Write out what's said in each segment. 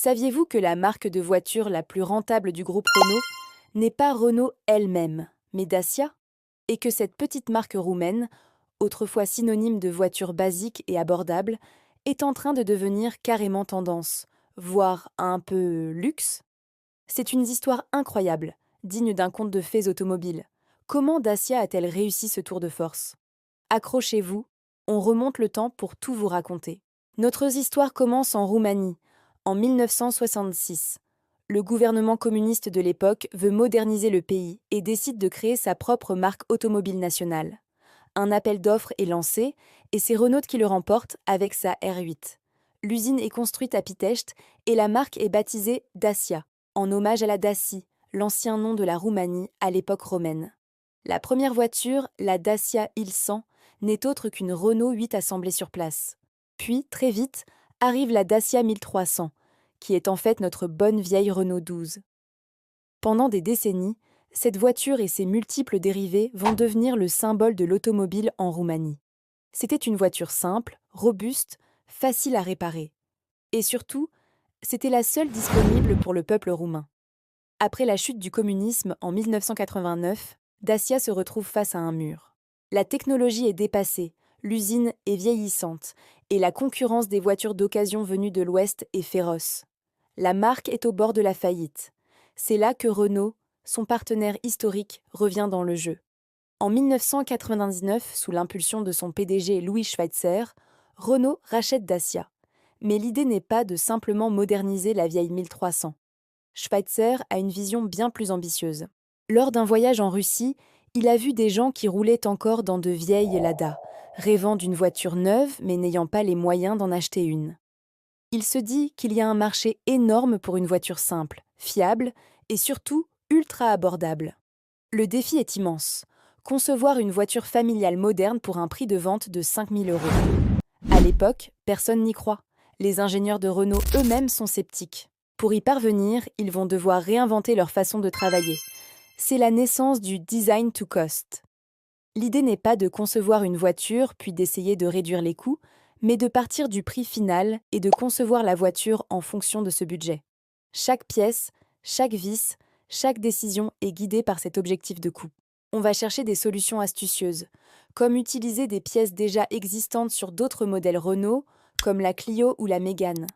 Saviez-vous que la marque de voiture la plus rentable du groupe Renault n'est pas Renault elle-même, mais Dacia? Et que cette petite marque roumaine, autrefois synonyme de voiture basique et abordable, est en train de devenir carrément tendance, voire un peu luxe? C'est une histoire incroyable, digne d'un conte de fées automobile. Comment Dacia a-t-elle réussi ce tour de force? Accrochez-vous, on remonte le temps pour tout vous raconter. Notre histoire commence en Roumanie, en 1966. Le gouvernement communiste de l'époque veut moderniser le pays et décide de créer sa propre marque automobile nationale. Un appel d'offres est lancé et c'est Renault qui le remporte avec sa R8. L'usine est construite à Pitești et la marque est baptisée Dacia, en hommage à la Dacie, l'ancien nom de la Roumanie à l'époque romaine. La première voiture, la Dacia Il100, n'est autre qu'une Renault 8 assemblée sur place. Puis, très vite, arrive la Dacia 1300, qui est en fait notre bonne vieille Renault 12. Pendant des décennies, cette voiture et ses multiples dérivés vont devenir le symbole de l'automobile en Roumanie. C'était une voiture simple, robuste, facile à réparer. Et surtout, c'était la seule disponible pour le peuple roumain. Après la chute du communisme en 1989, Dacia se retrouve face à un mur. La technologie est dépassée, l'usine est vieillissante, et la concurrence des voitures d'occasion venues de l'Ouest est féroce. La marque est au bord de la faillite. C'est là que Renault, son partenaire historique, revient dans le jeu. En 1999, sous l'impulsion de son PDG Louis Schweitzer, Renault rachète Dacia. Mais l'idée n'est pas de simplement moderniser la vieille 1300. Schweitzer a une vision bien plus ambitieuse. Lors d'un voyage en Russie, il a vu des gens qui roulaient encore dans de vieilles Lada, rêvant d'une voiture neuve mais n'ayant pas les moyens d'en acheter une. Il se dit qu'il y a un marché énorme pour une voiture simple, fiable et surtout ultra abordable. Le défi est immense. Concevoir une voiture familiale moderne pour un prix de vente de 5 000 euros. À l'époque, personne n'y croit. Les ingénieurs de Renault eux-mêmes sont sceptiques. Pour y parvenir, ils vont devoir réinventer leur façon de travailler. C'est la naissance du design to cost. L'idée n'est pas de concevoir une voiture puis d'essayer de réduire les coûts, mais de partir du prix final et de concevoir la voiture en fonction de ce budget. Chaque pièce, chaque vis, chaque décision est guidée par cet objectif de coût. On va chercher des solutions astucieuses, comme utiliser des pièces déjà existantes sur d'autres modèles Renault, comme la Clio ou la Mégane.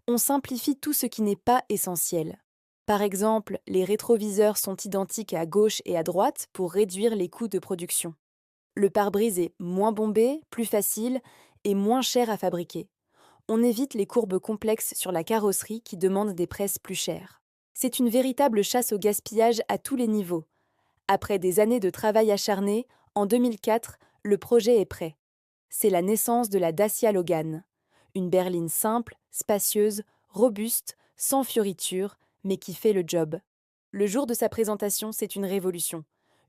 On simplifie tout ce qui n'est pas essentiel. Par exemple, les rétroviseurs sont identiques à gauche et à droite pour réduire les coûts de production. Le pare-brise est moins bombé, plus facile et moins cher à fabriquer. On évite les courbes complexes sur la carrosserie qui demandent des presses plus chères. C'est une véritable chasse au gaspillage à tous les niveaux. Après des années de travail acharné, en 2004, le projet est prêt. C'est la naissance de la Dacia Logan. Une berline simple, spacieuse, robuste, sans fioritures, mais qui fait le job. Le jour de sa présentation, c'est une révolution.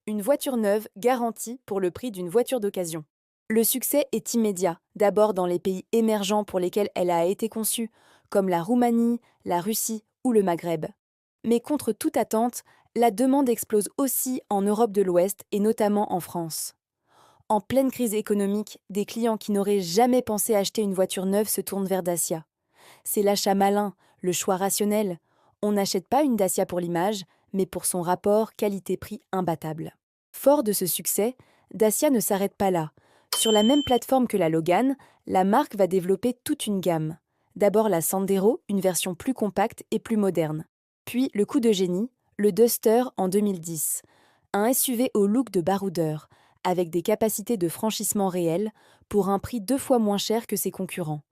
Une voiture neuve garantie pour le prix d'une voiture d'occasion. Le succès est immédiat, d'abord dans les pays émergents pour lesquels elle a été conçue, comme la Roumanie, la Russie ou le Maghreb. Mais contre toute attente, la demande explose aussi en Europe de l'Ouest et notamment en France. En pleine crise économique, des clients qui n'auraient jamais pensé acheter une voiture neuve se tournent vers Dacia. C'est l'achat malin, le choix rationnel. On n'achète pas une Dacia pour l'image, mais pour son rapport qualité-prix imbattable. Fort de ce succès, Dacia ne s'arrête pas là. Sur la même plateforme que la Logan, la marque va développer toute une gamme. D'abord la Sandero, une version plus compacte et plus moderne. Puis le coup de génie, le Duster en 2010. Un SUV au look de baroudeur, avec des capacités de franchissement réelles, pour un prix 2 fois moins cher que ses concurrents.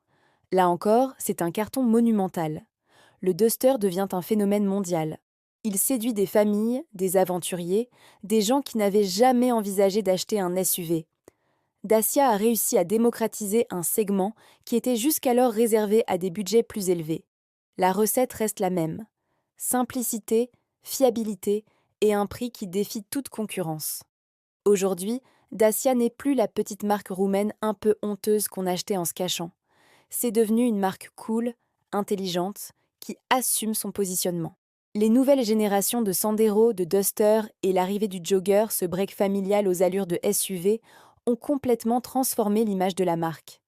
Là encore, c'est un carton monumental. Le Duster devient un phénomène mondial. Il séduit des familles, des aventuriers, des gens qui n'avaient jamais envisagé d'acheter un SUV. Dacia a réussi à démocratiser un segment qui était jusqu'alors réservé à des budgets plus élevés. La recette reste la même. Simplicité, fiabilité et un prix qui défie toute concurrence. Aujourd'hui, Dacia n'est plus la petite marque roumaine un peu honteuse qu'on achetait en se cachant. C'est devenu une marque cool, intelligente, qui assume son positionnement. Les nouvelles générations de Sandero, de Duster et l'arrivée du Jogger, ce break familial aux allures de SUV, ont complètement transformé l'image de la marque.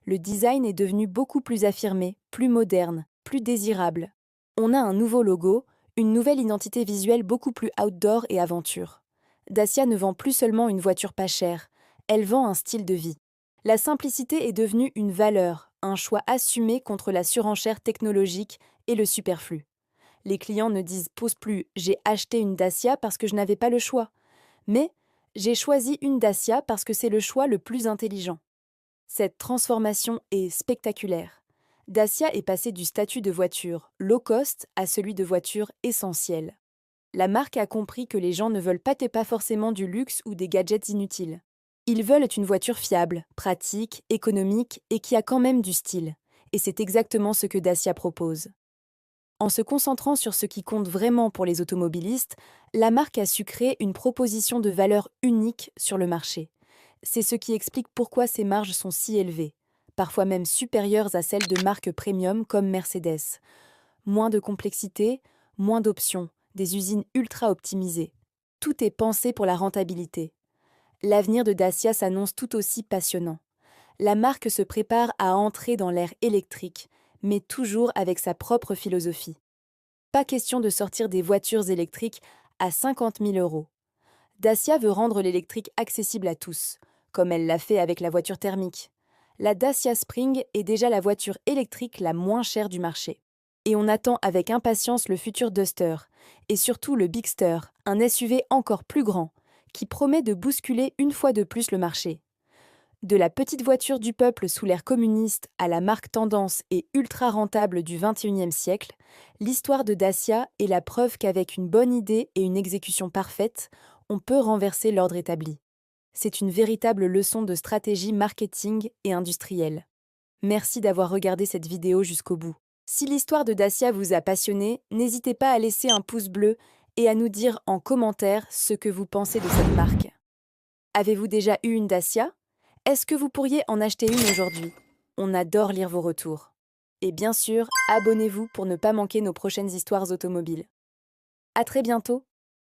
Le design est devenu beaucoup plus affirmé, plus moderne, plus désirable. On a un nouveau logo, une nouvelle identité visuelle beaucoup plus outdoor et aventure. Dacia ne vend plus seulement une voiture pas chère, elle vend un style de vie. La simplicité est devenue une valeur, un choix assumé contre la surenchère technologique et le superflu. Les clients ne posent plus « j'ai acheté une Dacia parce que je n'avais pas le choix », mais « j'ai choisi une Dacia parce que c'est le choix le plus intelligent ». Cette transformation est spectaculaire. Dacia est passé du statut de voiture low cost à celui de voiture essentielle. La marque a compris que les gens ne veulent pas forcément du luxe ou des gadgets inutiles. Ils veulent une voiture fiable, pratique, économique et qui a quand même du style. Et c'est exactement ce que Dacia propose. En se concentrant sur ce qui compte vraiment pour les automobilistes, la marque a su créer une proposition de valeur unique sur le marché. C'est ce qui explique pourquoi ses marges sont si élevées, parfois même supérieures à celles de marques premium comme Mercedes. Moins de complexité, moins d'options, des usines ultra optimisées. Tout est pensé pour la rentabilité. L'avenir de Dacia s'annonce tout aussi passionnant. La marque se prépare à entrer dans l'ère électrique, mais toujours avec sa propre philosophie. Pas question de sortir des voitures électriques à 50 000 euros. Dacia veut rendre l'électrique accessible à tous, comme elle l'a fait avec la voiture thermique. La Dacia Spring est déjà la voiture électrique la moins chère du marché. Et on attend avec impatience le futur Duster, et surtout le Bigster, un SUV encore plus grand, qui promet de bousculer une fois de plus le marché. De la petite voiture du peuple sous l'ère communiste à la marque tendance et ultra rentable du XXIe siècle, l'histoire de Dacia est la preuve qu'avec une bonne idée et une exécution parfaite, on peut renverser l'ordre établi. C'est une véritable leçon de stratégie marketing et industrielle. Merci d'avoir regardé cette vidéo jusqu'au bout. Si l'histoire de Dacia vous a passionné, n'hésitez pas à laisser un pouce bleu et à nous dire en commentaire ce que vous pensez de cette marque. Avez-vous déjà eu une Dacia ? Est-ce que vous pourriez en acheter une aujourd'hui ? On adore lire vos retours. Et bien sûr, abonnez-vous pour ne pas manquer nos prochaines histoires automobiles. À très bientôt!